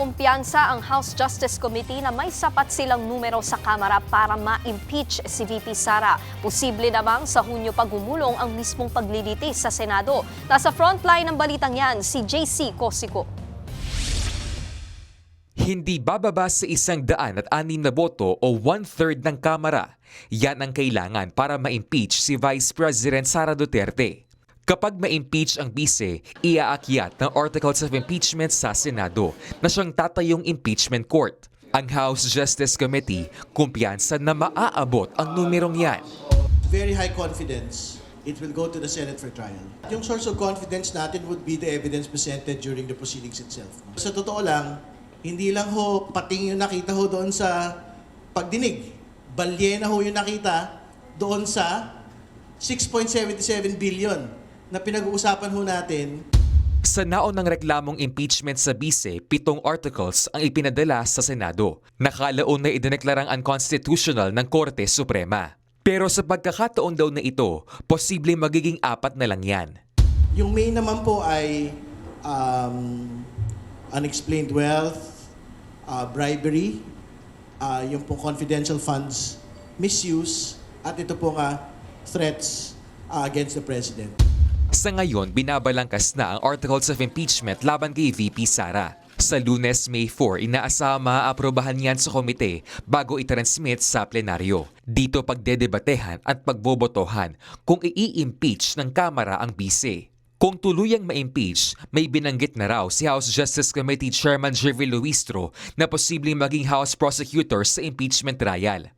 kumpiyansa ang House Justice Committee na may sapat silang numero sa Kamara para ma-impeach si VP Sara. Posible namang sa Hunyo pagumulong ang mismong paglilitis sa Senado. Nasa frontline ng balitang yan si JC Cosico. Hindi bababa sa 106 na boto o 1/3 ng Kamara. Yan ang kailangan para ma-impeach si Vice President Sara Duterte. Kapag ma-impeach ang bise, iaakyat ng Articles of Impeachment sa Senado na siyang tatayong impeachment court. Ang House Justice Committee, kumpiyansa na maaabot ang numerong yan. Very high confidence it will go to the Senate for trial. Yung source of confidence natin would be the evidence presented during the proceedings itself. Sa totoo lang, hindi lang ho pating yung nakita ho doon sa pagdinig. Balye na ho yung nakita doon sa 6.77 billion na pinag-uusapan ho natin. Sa naunang reklamong impeachment sa bise, 7 articles ang ipinadala sa Senado. Nakalaon na idineklarang unconstitutional ng Korte Suprema. Pero sa pagkakataon daw na ito, posible magiging 4 na lang yan. Yung main naman po ay unexplained wealth, bribery, yung pong confidential funds misuse, at ito po nga threats against the President. Sa ngayon, binabalangkas na ang Articles of Impeachment laban kay VP Sara. Sa Lunes, May 4, inaasama maaaprobahan yan sa komite bago itransmit sa plenaryo. Dito pagdedebatehan at pagbobotohan kung i-impeach ng Kamara ang bise. Kung tuluyang ma-impeach, may binanggit na raw si House Justice Committee Chairman Jervil Luistro na posibleng maging House Prosecutor sa impeachment trial.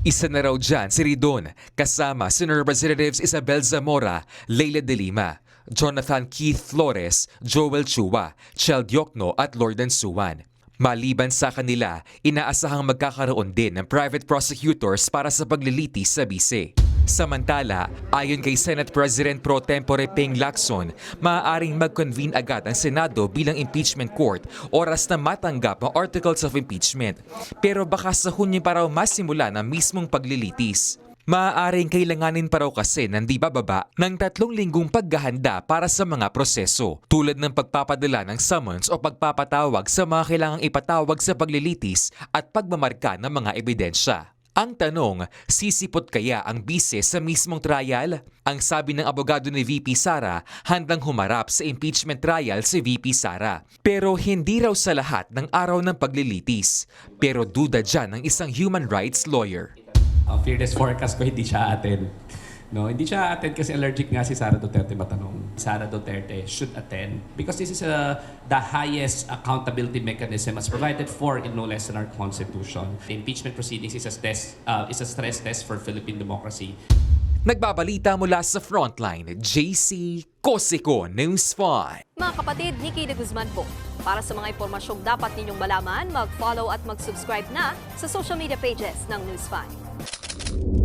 Isa na raw dyan si Ridon, kasama Senator Representatives Isabel Zamora, Leila de Lima, Jonathan Keith Flores, Joel Chua, Chel Diokno at Lordan Suwan. Maliban sa kanila, inaasahang magkakaroon din ng private prosecutors para sa paglilitis sa bise. Samantala, ayon kay Senate President Pro Tempore Ping Lacson, maaaring mag-convene agad ang Senado bilang impeachment court oras na matanggap ang Articles of Impeachment. Pero baka sa Hunyo pa raw masimula ng mismong paglilitis. Maaaring kailanganin pa raw kasi ng di bababa ng 3 linggong paghahanda para sa mga proseso, tulad ng pagpapadala ng summons o pagpapatawag sa mga kailangang ipatawag sa paglilitis at pagmamarka ng mga ebidensya. Ang tanong, sisipot kaya ang bise sa mismong trial? Ang sabi ng abogado ni VP Sara, handang humarap sa impeachment trial si VP Sara. Pero hindi raw sa lahat ng araw ng paglilitis. Pero duda dyan ng isang human rights lawyer. Ang fearless forecast ko, hindi siya attend. No, hindi siya attend kasi allergic nga si Sara Duterte matanong. Sara Duterte should attend because this is the highest accountability mechanism as provided for in no less than our Constitution. The impeachment proceedings is a stress test for Philippine democracy. Nagbabalita mula sa Frontline, JC Cosico, News 5. Mga kapatid, Nikki de Guzman po. Para sa mga impormasyong dapat ninyong malaman, mag-follow at mag-subscribe na sa social media pages ng News 5.